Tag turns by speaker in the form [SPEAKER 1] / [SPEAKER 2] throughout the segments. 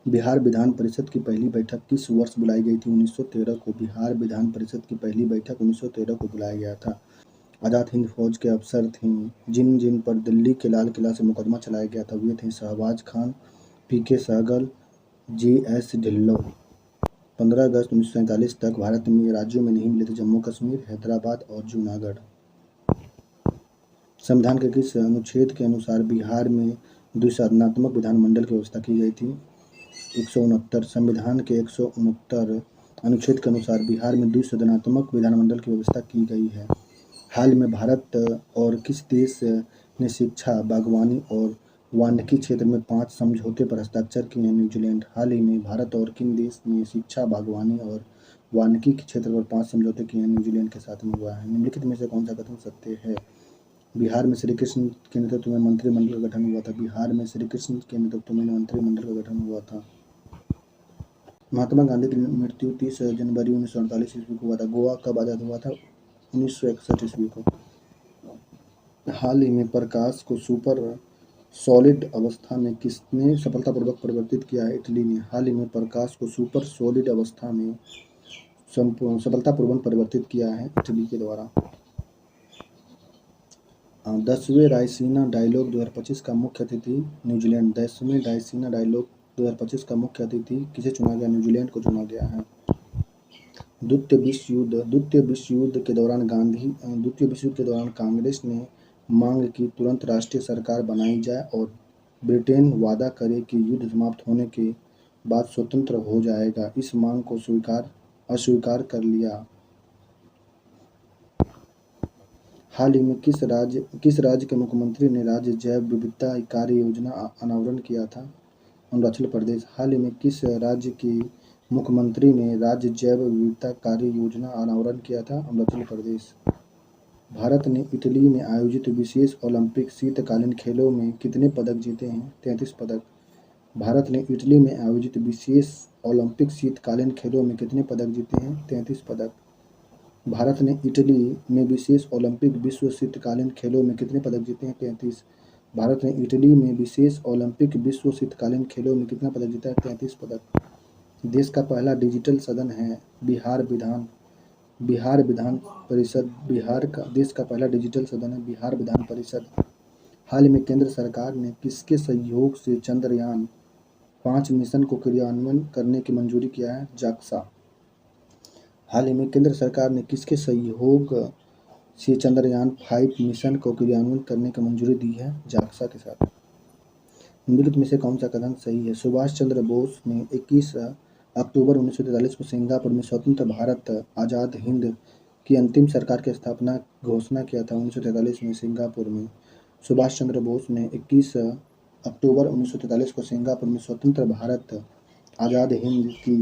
[SPEAKER 1] बिहार विधान परिषद की पहली बैठक किस वर्ष बुलाई गई थी? 1913 को। बिहार विधान परिषद की पहली बैठक 1913 को बुलाया गया था। आज़ाद हिंद फौज के अफसर थीं जिन जिन पर दिल्ली के लाल किला से मुकदमा चलाया गया था वे थे शहबाज खान, पीके सहगल, जी.एस. ढिल्लों। 15 अगस्त 1947 तक भारत में राज्यों में नहीं मिले थे जम्मू कश्मीर, हैदराबाद और जूनागढ़। संविधान के किस अनुच्छेद के अनुसार बिहार में द्विसदनात्मक विधानमंडल की व्यवस्था की गई थी? 169। संविधान के 169 अनुच्छेद के अनुसार बिहार में द्विसदनात्मक विधानमंडल की व्यवस्था की गई है। हाल में भारत और किस देश ने शिक्षा, बागवानी और वानिकी क्षेत्र में 5 समझौते पर हस्ताक्षर किए हैं? न्यूजीलैंड। हाल ही में भारत और किन देश ने शिक्षा, बागवानी और वानिकी के क्षेत्र पर 5 समझौते किए हैं? न्यूजीलैंड के साथ में हुआ है। निम्नलिखित में से कौन सा कथन सत्य है? बिहार में श्री कृष्ण के नेतृत्व में मंत्रिमंडल का गठन हुआ था। बिहार में श्री कृष्ण के नेतृत्व में मंत्रिमंडल का गठन हुआ था। महात्मा गांधी की मृत्यु 30 जनवरी 1948 ईस्वी को हुआ था। गोवा कब आज़ाद हुआ था? 1961 ईस्वी को। हाल ही में प्रकाश को सुपर सॉलिड अवस्था में किसने सफलतापूर्वक परिवर्तित किया है? इटली ने। हाल ही में प्रकाश को सुपर सॉलिड अवस्था में सफलतापूर्वक परिवर्तित किया है इटली के द्वारा। 10वें रायसीना डायलॉग 2025 का मुख्य अतिथि न्यूजीलैंड। 10वें रायसीना डायलॉग 2025 का मुख्य अतिथि किसे चुना गया? न्यूजीलैंड को चुना गया है। द्वितीय विश्व युद्ध के दौरान कांग्रेस ने मांग की तुरंत राष्ट्रीय सरकार बनाई जाए और ब्रिटेन वादा करे कि युद्ध समाप्त होने के बाद स्वतंत्र हो जाएगा। इस मांग को अस्वीकार कर लिया। हाल ही में किस राज्य के मुख्यमंत्री ने राज्य जैव विविधता कार्य योजना अनावरण किया था? अरुणाचल प्रदेश। हाल ही में किस राज्य के मुख्यमंत्री ने राज्य जैव विविधता कार्य योजना अनावरण किया था? अरुणाचल प्रदेश। भारत ने इटली में आयोजित विशेष ओलंपिक शीतकालीन खेलों में कितने पदक जीते हैं? 33 पदक। भारत ने इटली में आयोजित विशेष ओलंपिक शीतकालीन खेलों में कितने पदक जीते हैं? 33 पदक। भारत ने इटली में विशेष ओलंपिक विश्व शीतकालीन खेलों में कितने पदक जीते हैं? 33। भारत ने इटली में विशेष ओलंपिक विश्व शीतकालीन खेलों में कितना पदक जीता है? 33 पदक। देश का पहला डिजिटल सदन है बिहार विधान परिषद। देश का पहला डिजिटल सदन है बिहार विधान परिषद। हाल ही में केंद्र सरकार ने किसके सहयोग से चंद्रयान 5 मिशन को क्रियान्वयन करने की मंजूरी किया है? जाक्सा। हाल ही में केंद्र सरकार ने किसके सहयोग से चंद्रयान 5 मिशन को क्रियान्वयन करने की मंजूरी दी है? जाक्सा के साथ। निम्नलिखित में से कौन सा कथन सही है? सुभाष चंद्र बोस ने 21 अक्टूबर 1943 को सिंगापुर में स्वतंत्र भारत आज़ाद हिंद की अंतिम सरकार की स्थापना घोषणा किया था। 1943 में सिंगापुर में सुभाष चंद्र बोस ने 21 अक्टूबर 1943 को सिंगापुर में स्वतंत्र भारत आज़ाद हिंद की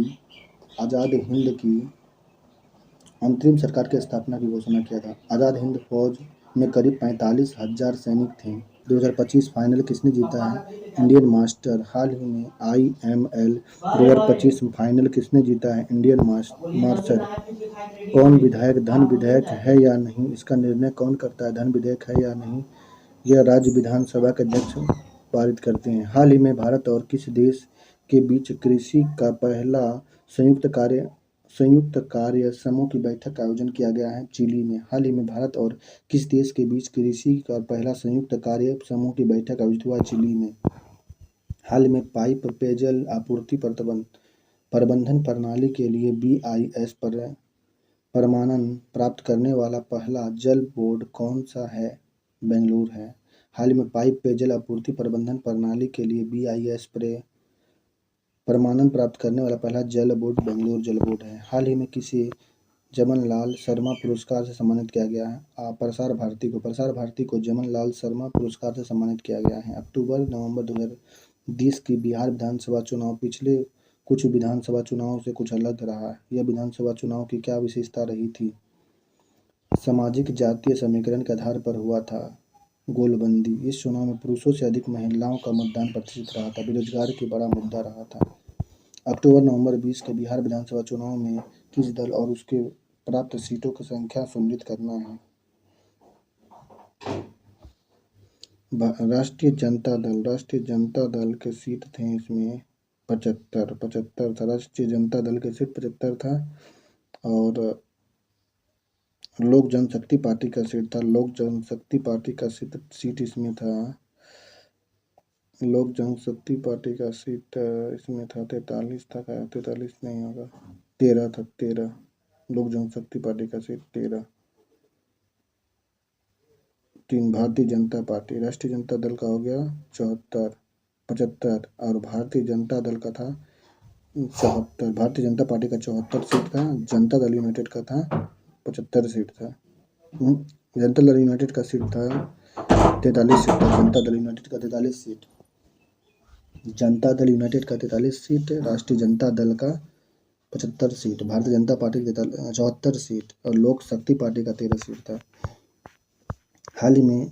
[SPEAKER 1] अंतरिम सरकार की स्थापना की घोषणा किया था। आज़ाद हिंद फौज में करीब 45,000 सैनिक थे। 2025 फाइनल किसने जीता है? Indian master. हाल ही में IML 2025 फाइनल किसने जीता है? Indian master. कौन विधायक धन विधेयक है या नहीं, इसका निर्णय कौन करता है? धन विधेयक है या नहीं, यह राज्य विधानसभा के अध्यक्ष पारित करते हैं। हाल ही में भारत और किस देश के बीच कृषि का पहला संयुक्त कार्य समूह की बैठक का आयोजन किया गया है? चिली में। हाल ही में भारत और किस देश के बीच कृषि का पहला संयुक्त कार्य समूह की बैठक आयोजित हुआ? चिली में। हाल में पाइप पेयजल आपूर्ति प्रबंधन प्रणाली के लिए BIS प्रमाणन प्राप्त करने वाला पहला जल बोर्ड कौन सा है? बेंगलुरु है। हाल ही में पाइप पेयजल आपूर्ति प्रबंधन प्रणाली के लिए BIS प्रमाणन प्राप्त करने वाला पहला जल बोर्ड बेंगलुरु जल बोर्ड है। हाल ही में किसे जमनलाल शर्मा पुरस्कार से सम्मानित किया गया है? प्रसार भारती को जमनलाल शर्मा पुरस्कार से सम्मानित किया गया है। अक्टूबर-नवंबर 2020 की बिहार विधानसभा चुनाव पिछले कुछ विधानसभा चुनाव से कुछ अलग रहा। यह विधानसभा चुनाव की क्या विशेषता रही थी? सामाजिक जातीय समीकरण के आधार पर हुआ था गोलबंदी। इस चुनाव में पुरुषों से अधिक महिलाओं का मतदान प्रतिशत रहा था। बेरोजगार की बड़ा मुद्दा रहा था। अक्टूबर-नवंबर 20 के बिहार विधानसभा चुनाव में किस दल और उसके प्राप्त सीटों की संख्या सुनिश्चित करना है? राष्ट्रीय जनता दल के सीट थे इसमें 75 75 था। राष्ट्रीय जनता दल की सीट 75 था। और लोक जनशक्ति पार्टी का सीट था। लोक जनशक्ति पार्टी का सीट इसमें था। लोक जनशक्ति पार्टी का सीट इसमें था 43 था। 43 नहीं होगा, 13 था। 13 लोक जनशक्ति पार्टी का सीट 13। 3 भारतीय जनता पार्टी, राष्ट्रीय जनता दल का हो गया 74 75 और भारतीय जनता दल का था 74। भारतीय जनता पार्टी का 74 सीट था। जनता दल यूनाइटेड का था 75 सीट था। जनता दल यूनाइटेड का सीट था 43 सीट था। जनता दल यूनाइटेड का 43 सीट। जनता दल यूनाइटेड का 43 सीट, राष्ट्रीय जनता दल का 75 सीट, भारतीय जनता पार्टी की 74 सीट और लोक शक्ति पार्टी का 13 सीट था। हाल ही में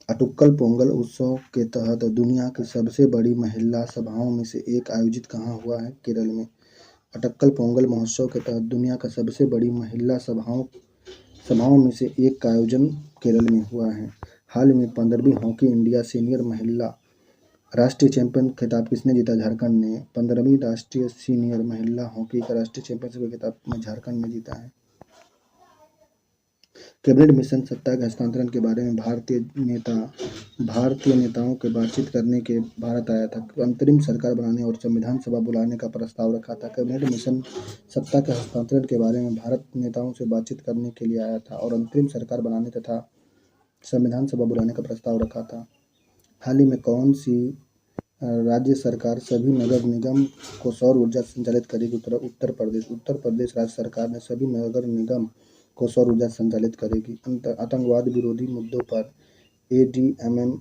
[SPEAKER 1] अटुक्कल पोंगल उत्सव के तहत दुनिया की सबसे बड़ी महिला सभाओं में से एक आयोजित कहाँ हुआ है? केरल में। अटक्कल पोंगल महोत्सव के तहत दुनिया का सबसे बड़ी महिला सभाओं में से एक का आयोजन केरल में हुआ है। हाल में 15वीं हॉकी इंडिया सीनियर महिला राष्ट्रीय चैंपियन खिताब किसने जीता? झारखंड ने 15वीं राष्ट्रीय सीनियर महिला हॉकी का राष्ट्रीय चैंपियनशिप का खिताब में झारखंड ने जीता है। कैबिनेट मिशन सत्ता के हस्तांतरण के बारे में भारतीय नेताओं के बातचीत करने के भारत आया था। अंतरिम सरकार बनाने और संविधान सभा बुलाने का प्रस्ताव रखा था। कैबिनेट मिशन सत्ता के हस्तांतरण के बारे में भारत नेताओं से बातचीत करने के लिए आया था और अंतरिम सरकार बनाने तथा संविधान सभा बुलाने का प्रस्ताव रखा था। हाल ही में कौन सी राज्य सरकार सभी नगर निगम को सौर ऊर्जा संचालित करेगी? उत्तर प्रदेश। उत्तर प्रदेश राज्य सरकार ने सभी नगर निगम को सौर ऊर्जा संचालित करेगी। आतंकवाद विरोधी मुद्दों पर ADMM+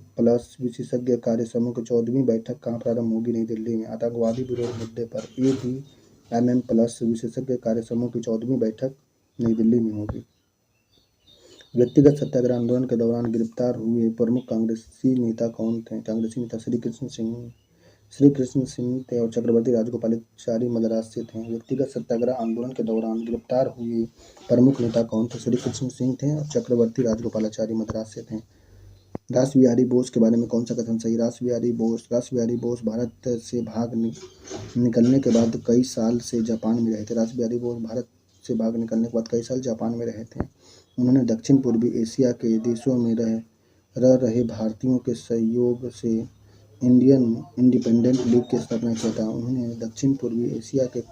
[SPEAKER 1] विशेषज्ञ कार्य समूह की 14वीं बैठक कहाँ प्रारंभ होगी? नई दिल्ली में। आतंकवादी विरोध मुद्दे पर ADMM+ विशेषज्ञ कार्य समूह की 14वीं बैठक नई दिल्ली में होगी। व्यक्तिगत सत्याग्रह आंदोलन के दौरान गिरफ्तार हुए प्रमुख कांग्रेसी नेता कौन थे? कांग्रेसी नेता श्री कृष्ण सिंह थे और चक्रवर्ती राजगोपालाचारी मद्रास से थे। व्यक्तिगत सत्याग्रह आंदोलन के दौरान गिरफ्तार हुए प्रमुख नेता कौन थे? श्री कृष्ण सिंह थे और चक्रवर्ती राजगोपालाचारी मद्रास से थे। रास बिहारी बोस के बारे में कौन सा कथन सही? रास बिहारी बोस भारत से भाग निकलने के बाद कई साल से जापान में रहे थे। रास बिहारी बोस भारत से भाग निकलने के बाद कई साल जापान में रहे थे। उन्होंने दक्षिण पूर्वी एशिया के देशों में रह रहे भारतीयों के सहयोग से इंडियन इंडिपेंडेंट लीग की स्थापना किया था। उन्होंने दक्षिण पूर्वी एशिया के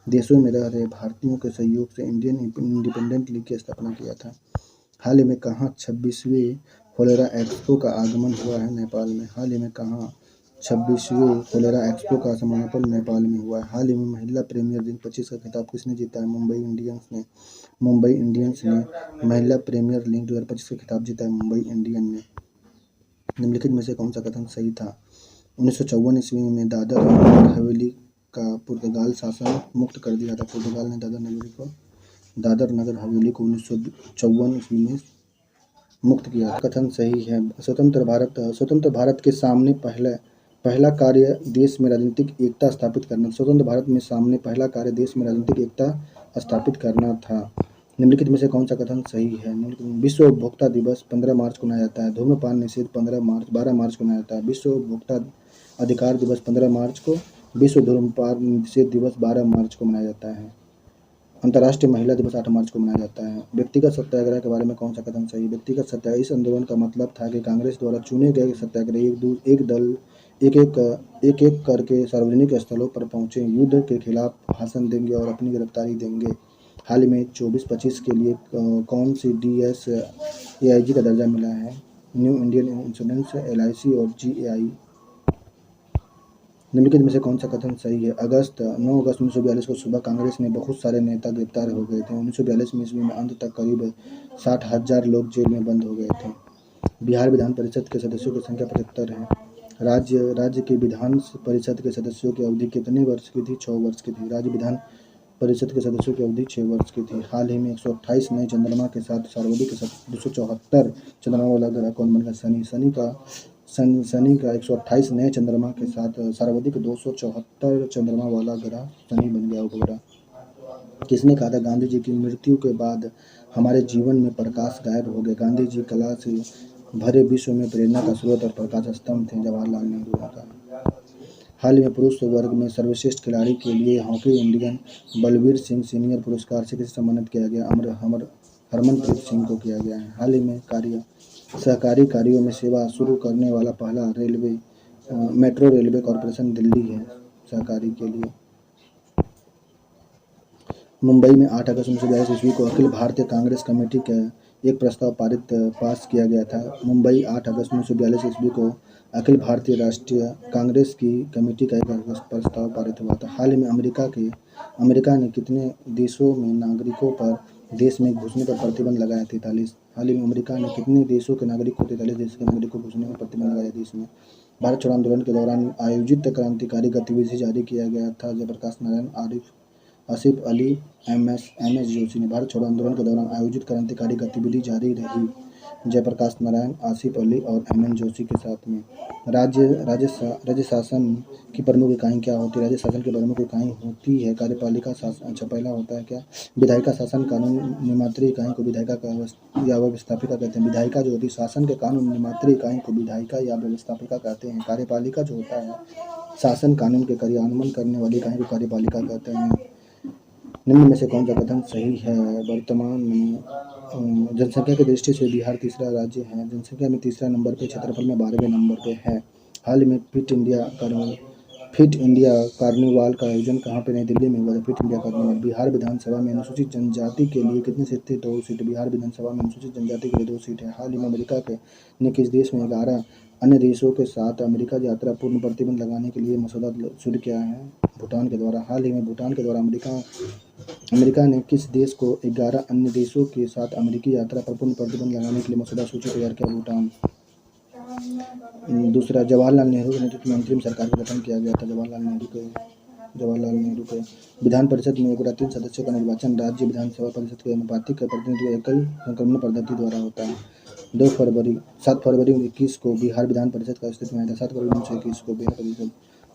[SPEAKER 1] देशों में रह रहे भारतीयों के सहयोग से इंडियन इंडिपेंडेंट लीग की स्थापना किया था। हाल ही में कहाँ 26वें फोलेरा एक्सपो का आगमन हुआ है? नेपाल में। हाल ही में कहाँ 26वें फोलेरा एक्सपो का समापन नेपाल में हुआ है? हाल ही में महिला प्रीमियर लीग 25 का खिताब किसने जीता है? मुंबई इंडियंस ने महिला प्रीमियर लीग 2025 का खिताब जीता है। मुंबई इंडियन ने। निम्नलिखित में से कौन सा कथन सही था? 1954 ईस्वी में दादर और नगर हवेली का पुर्तगाल शासन मुक्त कर दिया था। पुर्तगाल ने दादर नगर हवेली को 1954 ईस्वी में मुक्त किया। कथन सही है। स्वतंत्र भारत के सामने पहला कार्य देश में राजनीतिक एकता स्थापित करना। स्वतंत्र भारत में सामने पहला कार्य देश में राजनीतिक एकता स्थापित करना था। निम्नलिखित में से कौन सा कथन सही है? विश्व उपभोक्ता दिवस 15 मार्च को मनाया जाता है। धूम्रपान निषेध 12 मार्च को मनाया जाता है। विश्व उपभोक्ता अधिकार दिवस 15 मार्च को, विश्व धूम्रपान निषेध दिवस 12 मार्च को मनाया जाता है। अंतर्राष्ट्रीय महिला दिवस 8 मार्च को मनाया जाता है। व्यक्तिगत सत्याग्रह के बारे में कौन सा कथन सही? व्यक्तिगत सत्याग्रह इस आंदोलन का मतलब था कि कांग्रेस द्वारा चुने गए सत्याग्रही एक एक करके सार्वजनिक स्थलों पर पहुंचे, युद्ध के खिलाफ भाषण देंगे और अपनी गिरफ्तारी देंगे। हाल ही में 24-25 के लिए कौन सी DS AIG का दर्जा मिला है? न्यू इंडियन इंश्योरेंस, LIC और GAI। निम्नलिखित में से कौन सा कथन सही है? 9 अगस्त 1942 को सुबह कांग्रेस में बहुत सारे नेता गिरफ्तार हो गए थे। 1942 में ईस्वी में अंत तक करीब 60,000 लोग जेल में बंद हो गए थे। बिहार विधान परिषद के सदस्यों की संख्या 75 है। राज्य के विधान परिषद के सदस्यों की अवधि कितने वर्ष की थी? 6 वर्ष की थी। राज्य विधान परिषद के सदस्यों की अवधि 6 वर्ष की थी। हाल ही में 128 नए चंद्रमा के साथ सर्वाधिक 274 चंद्रमा वाला ग्रह कौन बन गया? शनि का 128 नए चंद्रमा के साथ सर्वाधिक 274 चंद्रमा वाला ग्रह शनि बन गया उपग्रह। किसने कहा था गांधी जी की मृत्यु के बाद हमारे जीवन में प्रकाश गायब हो गया? गांधी जी कला से भरे विश्व में प्रेरणा का स्रोत और प्रकाश स्तंभ थे। जवाहरलाल नेहरू ने कहा। हाल ही में पुरुष वर्ग में सर्वश्रेष्ठ खिलाड़ी के लिए hockey Indian Balbir Singh senior पुरस्कार से किसे सम्मानित किया गया? हरमनप्रीत सिंह को किया गया है। हाल ही में सहकारी कार्यों में सेवा शुरू करने वाला पहला मेट्रो रेलवे कॉरपोरेशन दिल्ली है सहकारी के लिए। मुंबई में 8 अगस्त 1942 ईस्वी को अखिल भारतीय कांग्रेस कमेटी का एक प्रस्ताव पास किया गया था। मुंबई 8 अगस्त 1942 ईस्वी को अखिल भारतीय राष्ट्रीय कांग्रेस की कमेटी का एक प्रस्ताव पारित हुआ था। हाल ही में अमेरिका ने कितने देशों में नागरिकों पर देश में घुसने पर प्रतिबंध लगाया? 43। हाल ही में अमेरिका ने कितने देशों के नागरिक को 43 देश के नागरिक को घुसने पर प्रतिबंध लगाया देश में? भारत छोड़ो आंदोलन के दौरान आयोजित क्रांतिकारी गतिविधि जारी किया गया था। जयप्रकाश नारायण आसिफ अली एम एस जोशी ने। भारत छोड़ो आंदोलन के दौरान आयोजित क्रांतिकारी गतिविधि जारी रही जयप्रकाश नारायण, आसिफ अली और एम एन जोशी के साथ में। राज्य शासन की प्रमुख इकाई क्या होती है? राज्य शासन की प्रमुख इकाई होती है कार्यपालिका शासन। अच्छा, पहला होता है क्या? विधायिका शासन कानून निमात्री इकाई को विधायिका या व्यवस्थापिका कहते हैं। विधायिका जो होती है शासन के कानून निमात्री इकाई को विधायिका या व्यवस्थापिका कहते हैं। कार्यपालिका जो होता है शासन कानून के क्रियान्वयन करने वाली इकाई को कार्यपालिका कहते हैं। निम्न में से कौन सा कथन सही है? वर्तमान में जनसंख्या की दृष्टि से बिहार तीसरा राज्य है। जनसंख्या में तीसरा नंबर पे, क्षेत्रफल में 12वें नंबर पे है। हाल ही में फिट इंडिया कार्निवाल का आयोजन कहाँ पे? नई दिल्ली में हुआ था फिट इंडिया कार्निवाल। बिहार विधानसभा में अनुसूचित जनजाति के लिए कितनी सीट थी? 2 सीट। बिहार विधानसभा में अनुसूचित जनजाति के लिए 2 सीट है। हाल ही में अमेरिका ने किस देश में 11 अन्य देशों के साथ अमेरिका यात्रा पूर्ण प्रतिबंध लगाने के लिए मसौदा शुरू किया है? भूटान के द्वारा। हाल ही में भूटान के द्वारा अमेरिका ने किस देश को 11 अन्य देशों के साथ अमेरिकी यात्रा पर पूर्ण प्रतिबंध लगाने के लिए मसौदा सूची तैयार किया? भूटान। दूसरा, जवाहरलाल नेहरू के नेतृत्व में अंतरिम सरकार का गठन किया गया था। जवाहरलाल नेहरू के विधान परिषद में 1 बटा 3 सदस्यों का निर्वाचन राज्य विधानसभा परिषद के अनुपातिक प्रतिनिधित्व एकल संक्रमण पद्धति द्वारा होता है। 7 फरवरी 1921 को बिहार विधान परिषद का अस्तित्व में आया था। 7 फरवरी 1921 को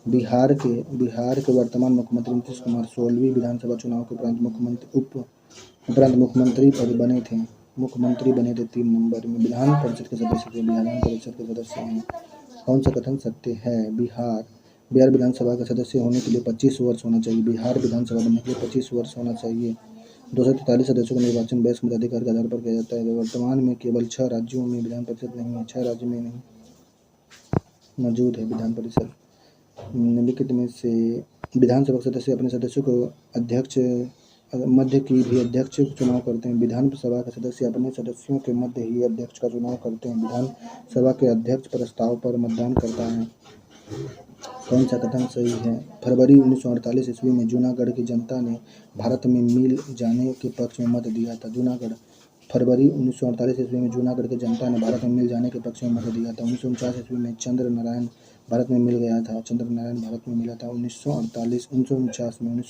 [SPEAKER 1] बिहार के वर्तमान मुख्यमंत्री नीतीश कुमार 16वीं विधानसभा चुनाव के उपरांत मुख्यमंत्री बने थे 3 नवंबर में। विधान परिषद के सदस्य हैं। कौन सा कथन सत्य है? बिहार विधानसभा का सदस्य होने के लिए 25 वर्ष होना चाहिए। बिहार विधानसभा बनने के लिए 25 वर्ष होना चाहिए। 243 सदस्यों का निर्वाचन वयस्क मताधिकार के आधार पर किया जाता है। वर्तमान में केवल 6 राज्यों में विधान परिषद नहीं है। 6 राज्यों में नहीं मौजूद है विधान परिषद। निम्नलिखित में से विधानसभा सदस्य अपने सदस्यों को मध्य की भी अध्यक्ष चुनाव करते हैं। विधानसभा के सदस्य अपने सदस्यों के मध्य ही अध्यक्ष का चुनाव करते हैं। विधानसभा के अध्यक्ष प्रस्ताव पर मतदान करता है। कौन सा कथन सही है? फरवरी 1948 ईस्वी में जूनागढ़ की जनता ने भारत में मिल जाने के पक्ष में मत दिया था। फरवरी 1948 ईस्वी में जूनागढ़ की जनता ने भारत में मिल जाने के पक्ष में मत दिया था। 1949 ईस्वी में चंद्र नारायण भारत में मिला था। 1949 में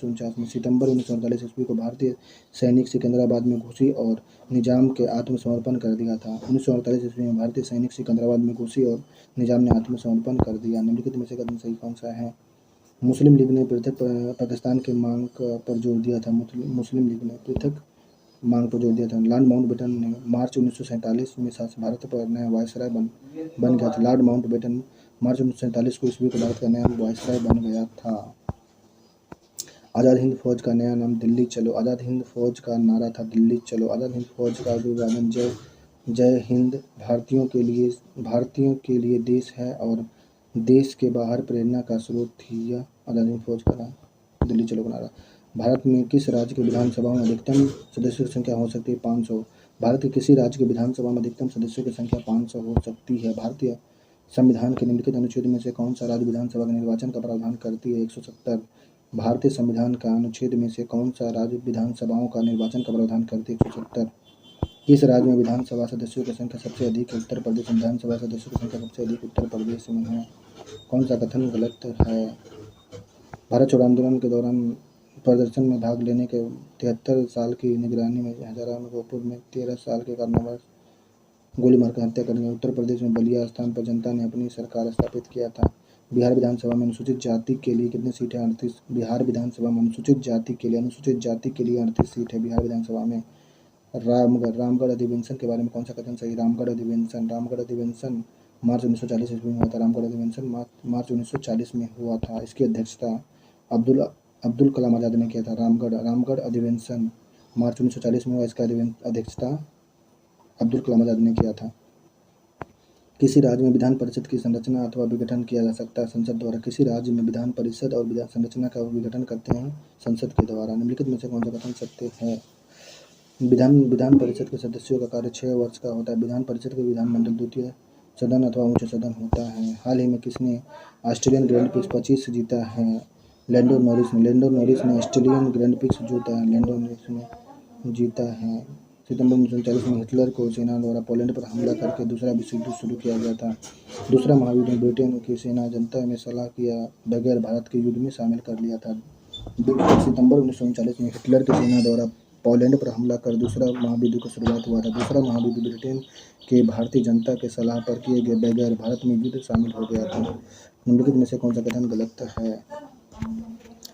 [SPEAKER 1] सितंबर 1948 ईस्वी को भारतीय सैनिक सिकंदराबाद में घुसी और निजाम के आत्मसमर्पण कर दिया था। 1948 ईस्वी में भारतीय सैनिक सिकंदराबाद में घुसी और निजाम ने आत्मसमर्पण कर दिया। निम्नलिखित में से कथन सही कौन सा है? मुस्लिम लीग ने पृथक पाकिस्तान की मांग पर जोर दिया था। मुस्लिम लीग ने पृथक मांग पर जोर दिया था। लॉर्ड माउंटबेटन ने मार्च 1947 में भारत पर नया वायसराय बन गया था। लॉर्ड माउंटबेटन मार्च 1947 को ईस्वी को भारत का नया वायसराय बन गया था। आज़ाद हिंद फौज का नया नाम दिल्ली चलो। आज़ाद हिंद फौज का नारा था दिल्ली चलो। आज़ाद हिंद फौज का अभिवादन जय हिंद भारतीयों के लिए देश है और देश के बाहर प्रेरणा का स्रोत थी। यह आज़ाद हिंद फौज का नारा दिल्ली चलो का नारा। भारत में किस राज्य की विधानसभा में अधिकतम सदस्यों की संख्या हो सकती है? 500। भारत के किसी राज्य की विधानसभा में अधिकतम सदस्यों की संख्या 500 हो सकती है। भारतीय संविधान के निम्नलिखित अनुच्छेद में से कौन सा राज्य विधानसभा के निर्वाचन का प्रावधान करती है? 170। भारतीय संविधान का अनुच्छेद में से कौन सा राज्य विधानसभाओं का निर्वाचन का प्रावधान करती है? 170। किस राज्य में विधानसभा सदस्यों की संख्या सबसे अधिक है? उत्तर प्रदेश। विधानसभा सदस्यों की संख्या सबसे अधिक उत्तर प्रदेश में है। कौन सा कथन गलत है? भारत छोड़ो आंदोलन के दौरान प्रदर्शन में भाग लेने के 73 साल की निगरानी में हजाराबाद में 13 साल के कारणवश गोली मारकर हत्या कर दी। उत्तर प्रदेश में बलिया स्थान पर जनता ने अपनी सरकार स्थापित किया था। बिहार विधानसभा में अनुसूचित जाति के लिए कितनी सीट है? 38। बिहार विधानसभा में अनुसूचित जाति के लिए 38 सीट है। बिहार विधानसभा में। रामगढ़ अधिवेशन के बारे में कौन सा कथन सही? रामगढ़ अधिवेशन मार्च 1940 ईस्वी में हुआ था। रामगढ़ अधिवेशन मार्च 1940 में हुआ था। इसकी अध्यक्षता अब्दुल कलाम आज़ाद ने किया था। रामगढ़ अधिवेशन मार्च 1940 में हुआ। इसका अध्यक्षता अब्दुल कलाम आज़ाद ने किया था। किसी राज्य में विधान परिषद की संरचना अथवा विघटन किया जा सकता है संसद द्वारा। किसी राज्य में विधान परिषद और विधान संरचना का विघटन करते हैं संसद के द्वारा। निम्नलिखित में से कौन सा कथन सत्य है? विधान परिषद के सदस्यों का कार्य 6 वर्ष का होता है। विधान परिषद के विधानमंडल द्वितीय सदन अथवा उच्च सदन होता है। हाल ही में किसने ऑस्ट्रेलियन ग्रैंड प्रिक्स 25 जीता है? लैंडो नॉरिस ने ऑस्ट्रेलियन ग्रैंड प्रिक्स जीता है। सितंबर 1939 में हिटलर को सेना द्वारा पोलैंड पर हमला करके दूसरा विश्व युद्ध शुरू किया गया था। दूसरा महायुद्ध में ब्रिटेन की सेना जनता में सलाह किया बगैर भारत के युद्ध में शामिल कर लिया था। सितंबर 1939 में हिटलर की सेना द्वारा पोलैंड पर हमला कर दूसरा महायुद्ध की शुरुआत हुआ था। दूसरा महायुद्ध ब्रिटेन के भारतीय जनता के सलाह पर किए गए बगैर भारत में युद्ध शामिल हो गया था। निम्नलिखित में से कौन सा कथन गलत है?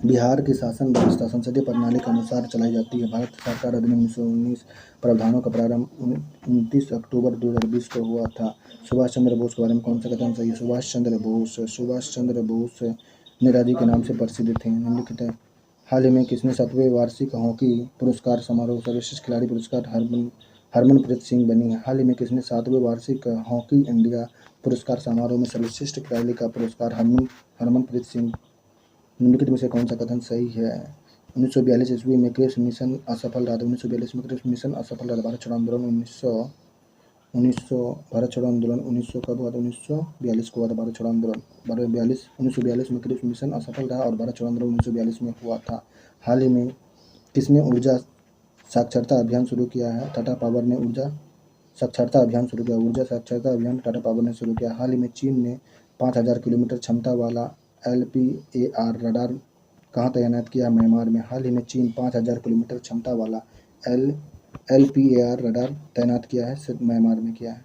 [SPEAKER 1] बिहार की शासन व्यवस्था संसदीय प्रणाली के अनुसार चलाई जाती है। भारत सरकार अधिनियम 1919 प्रावधानों का प्रारंभ 29 अक्टूबर 2020 को हुआ था। सुभाष चंद्र बोस के बारे में कौन सा कथन सही है? सुभाष चंद्र बोस नेताजी के नाम से प्रसिद्ध थे। निम्नलिखित है। हाल ही में किसने 7वें वार्षिक हॉकी पुरस्कार समारोह सर्वश्रेष्ठ खिलाड़ी पुरस्कार हरमनप्रीत सिंह बनी है? हाल ही में किसने 7वें वार्षिक हॉकी इंडिया पुरस्कार समारोह में सर्वश्रेष्ठ खिलाड़ी का पुरस्कार हरमनप्रीत सिंह? निम्नलिखित में से कौन सा कथन सही है? 1942 ईस्वी में क्रिप्स मिशन असफल रहा था। 1942 में क्रिप्स मिशन असफल रहा था। भारत छोड़ो आंदोलन 1900 कब हुआ था? 1942 को हुआ था भारत छोड़ो आंदोलन। 1942 में क्रिप्स मिशन असफल रहा और भारत छोड़ो आंदोलन 1942 में हुआ था। हाल ही में किसने ऊर्जा साक्षरता अभियान शुरू किया है? टाटा पावर ने ऊर्जा साक्षरता अभियान शुरू किया। ऊर्जा साक्षरता अभियान टाटा पावर ने शुरू किया। हाल ही में चीन ने 5000 किलोमीटर क्षमता वाला LPAR रडार कहाँ तैनात किया? म्यांमार में। हाल ही में चीन 5000 किलोमीटर क्षमता वाला LPAR रडार तैनात किया है, म्यांमार में किया है।